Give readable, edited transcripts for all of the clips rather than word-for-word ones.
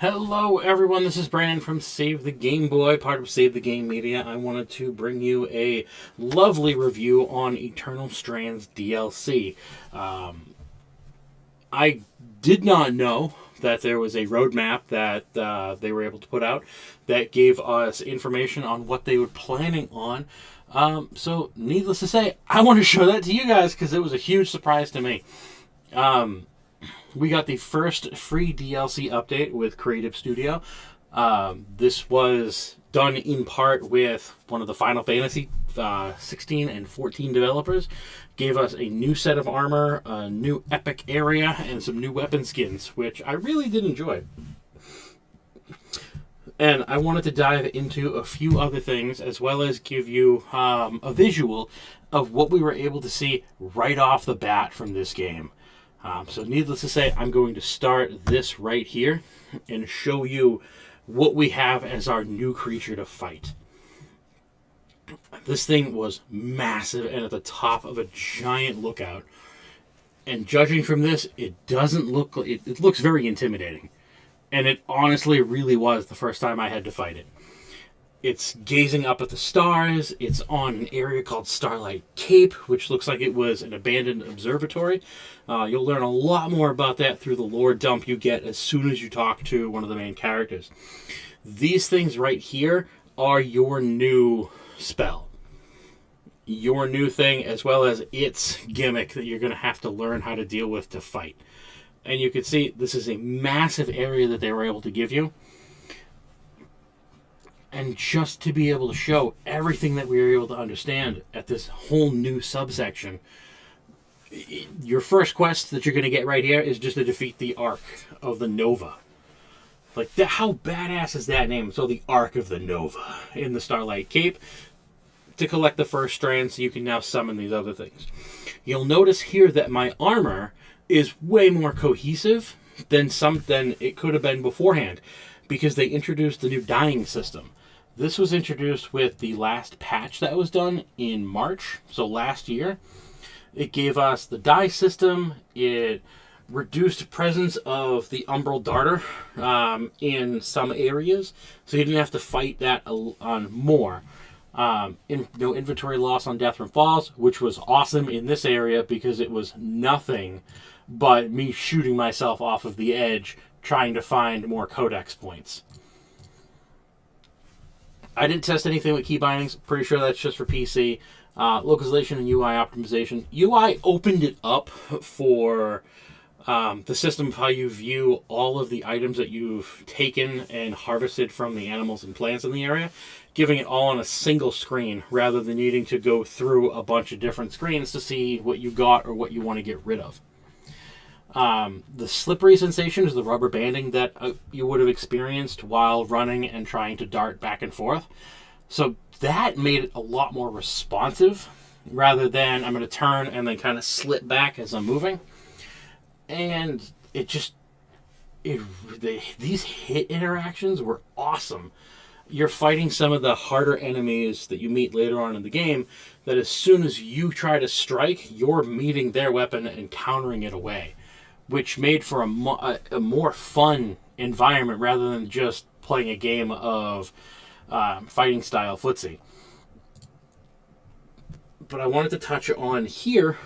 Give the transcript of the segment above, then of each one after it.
Hello everyone, this is Brandon from Save the Game Boy, part of Save the Game Media. I wanted to bring you a lovely review on Eternal Strands DLC. I did not know that there was a roadmap that they were able to put out that gave us information on what they were planning on. So needless to say, I want to show that to you guys because it was a huge surprise to me. We got the first free DLC update with Creative Studio. This was done in part with one of the Final Fantasy 16 and 14 developers. Gave us a new set of armor, a new epic area, and some new weapon skins, which I really did enjoy. And I wanted to dive into a few other things, as well as give you a visual of what we were able to see right off the bat from this game. So needless to say, I'm going to start this right here and show you what we have as our new creature to fight. This thing was massive and at the top of a giant lookout. And judging from this, it doesn't look like it looks very intimidating. And it honestly really was the first time I had to fight it. It's gazing up at the stars. It's on an area called Starlight Cape, which looks like it was an abandoned observatory. You'll learn a lot more about that through the lore dump you get as soon as you talk to one of the main characters. These things right here are your new spell. Your new thing, as well as its gimmick that you're going to have to learn how to deal with to fight. And you can see this is a massive area that they were able to give you. And just to be able to show everything that we were able to understand at this whole new subsection, your first quest that you're going to get right here is just to defeat the Ark of the Nova. Like, that, how badass is that name? So the Ark of the Nova in the Starlight Cape to collect the first strand so you can now summon these other things. You'll notice here that my armor is way more cohesive than it could have been beforehand because they introduced the new dyeing system. This was introduced with the last patch that was done in March, so last year. It gave us the dye system. It reduced presence of the Umbral Darter in some areas, so you didn't have to fight that on more. No inventory loss on Death from Falls, which was awesome in this area because it was nothing but me shooting myself off of the edge trying to find more codex points. I didn't test anything with key bindings. Pretty sure that's just for PC. Localization and UI optimization. UI opened it up for the system of how you view all of the items that you've taken and harvested from the animals and plants in the area, giving it all on a single screen rather than needing to go through a bunch of different screens to see what you got or what you want to get rid of. The slippery sensation is the rubber banding that you would have experienced while running and trying to dart back and forth. So that made it a lot more responsive rather than I'm going to turn and then kind of slip back as I'm moving. And these hit interactions were awesome. You're fighting some of the harder enemies that you meet later on in the game that as soon as you try to strike, you're meeting their weapon and countering it away, which made for a more fun environment rather than just playing a game of fighting style footsie. But I wanted to touch on here,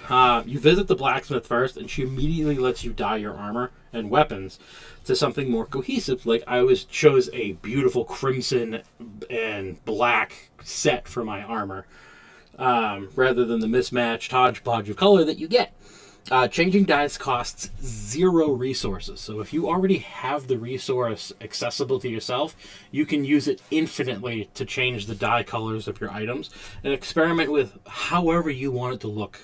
you visit the blacksmith first, and she immediately lets you dye your armor and weapons to something more cohesive. Like, I chose a beautiful crimson and black set for my armor, rather than the mismatched hodgepodge of color that you get. Changing dyes costs 0 resources. So if you already have the resource accessible to yourself, you can use it infinitely to change the dye colors of your items and experiment with however you want it to look.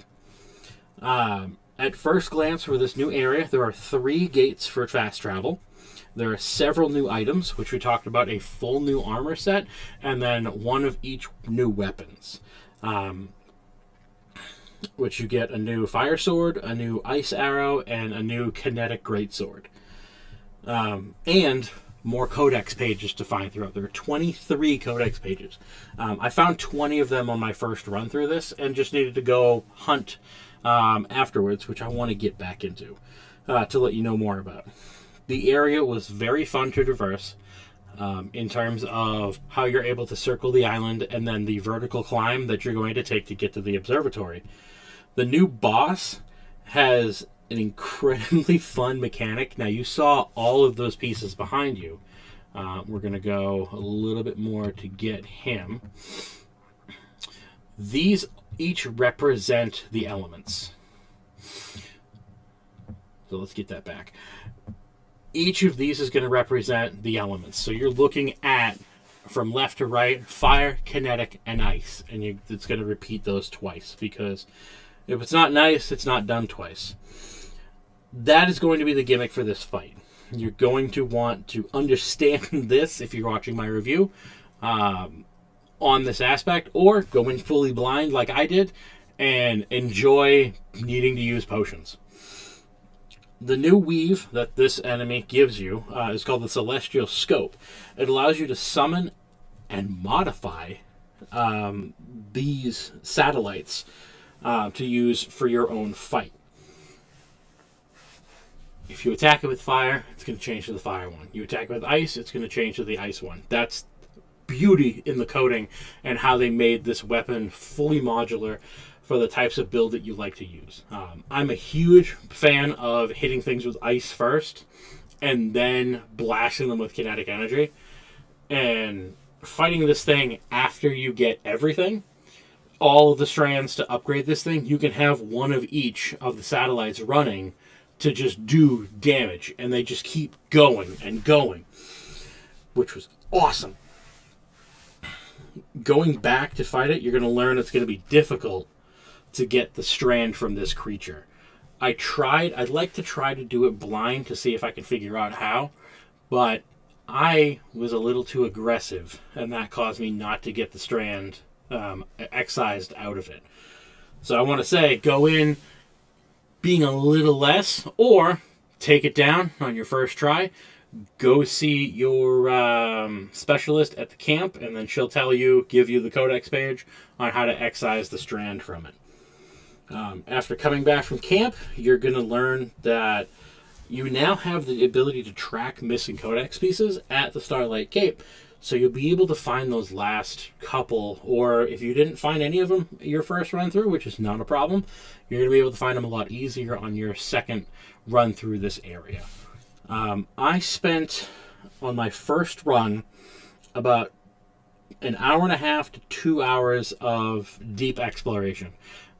At first glance for this new area, there are 3 gates for fast travel. There are several new items, which we talked about, a full new armor set, and then 1 of each new weapons. Which you get a new fire sword, a new ice arrow, and a new kinetic greatsword. And more codex pages to find throughout. There are 23 codex pages. I found 20 of them on my first run through this and just needed to go hunt afterwards, which I want to get back into to let you know more about. The area was very fun to traverse in terms of how you're able to circle the island and then the vertical climb that you're going to take to get to the observatory. The new boss has an incredibly fun mechanic. Now, you saw all of those pieces behind you. We're going to go a little bit more to get him. These each represent the elements. So let's get that back. Each of these is going to represent the elements. So you're looking at, from left to right, fire, kinetic, and ice. And it's going to repeat those twice, because if it's not nice, it's not done twice. That is going to be the gimmick for this fight. You're going to want to understand this if you're watching my review on this aspect, or go in fully blind like I did and enjoy needing to use potions. The new weave that this enemy gives you is called the Celestial Scope. It allows you to summon and modify these satellites to use for your own fight. If you attack it with fire, it's going to change to the fire one. You attack it with ice, it's going to change to the ice one. That's beauty in the coding and how they made this weapon fully modular for the types of build that you like to use. I'm a huge fan of hitting things with ice first and then blasting them with kinetic energy. And fighting this thing after you get everything, all of the strands to upgrade this thing, you can have one of each of the satellites running to just do damage. And they just keep going and going, which was awesome. Going back to fight it, you're going to learn it's going to be difficult to get the strand from this creature. I'd like to try to do it blind to see if I can figure out how, but I was a little too aggressive, and that caused me not to get the strand excised out of it. So I want to say, go in being a little less, or take it down on your first try. Go see your specialist at the camp, and then she'll give you the codex page on how to excise the strand from it. After coming back from camp, you're going to learn that you now have the ability to track missing codex pieces at the Starlight Cape. So you'll be able to find those last couple, or if you didn't find any of them your first run through, which is not a problem, you're going to be able to find them a lot easier on your second run through this area. I spent, on my first run, about an hour and a half to 2 hours of deep exploration.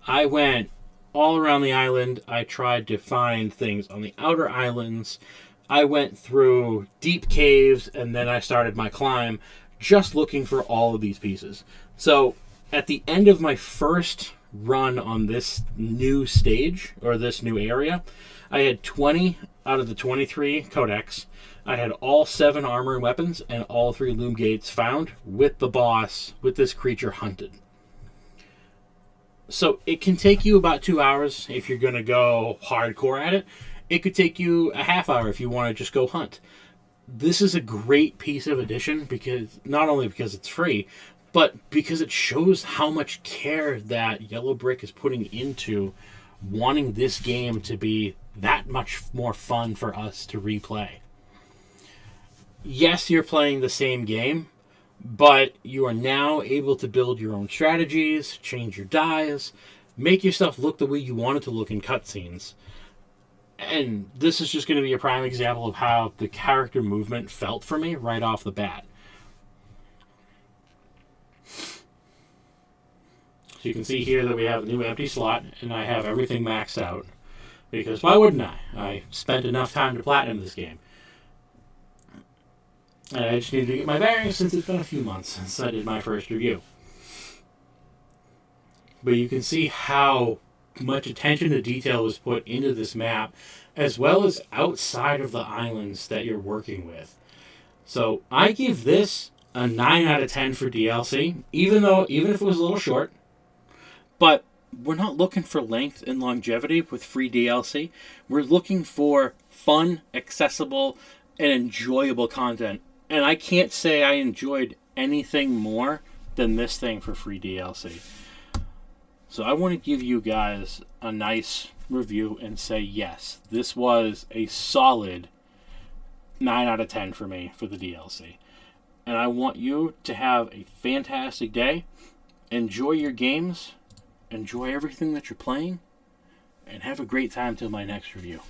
I went all around the island. I tried to find things on the outer islands. I went through deep caves, and then I started my climb just looking for all of these pieces. So at the end of my first run on this new stage, or this new area, I had 20 out of the 23 codex. I had all 7 armor and weapons and all 3 loom gates found with the boss, with this creature hunted. So it can take you about 2 hours if you're going to go hardcore at it. It could take you a half hour if you want to just go hunt. This is a great piece of addition, because not only because it's free, but because it shows how much care that Yellow Brick is putting into wanting this game to be that much more fun for us to replay. Yes, you're playing the same game, but you are now able to build your own strategies, change your dies, make yourself look the way you want it to look in cutscenes. And this is just going to be a prime example of how the character movement felt for me right off the bat. So you can see here that we have a new empty slot, and I have everything maxed out. Because why wouldn't I? I spent enough time to platinum this game. And I just needed to get my bearings since it's been a few months since I did my first review. But you can see how much attention to detail was put into this map, as well as outside of the islands that you're working with. So I give this a 9 out of 10 for DLC, even if it was a little short. But we're not looking for length and longevity with free DLC. We're looking for fun, accessible, and enjoyable content. And I can't say I enjoyed anything more than this thing for free DLC. So I want to give you guys a nice review and say, yes, this was a solid 9 out of 10 for me for the DLC. And I want you to have a fantastic day. Enjoy your games. Enjoy everything that you're playing. And have a great time till my next review.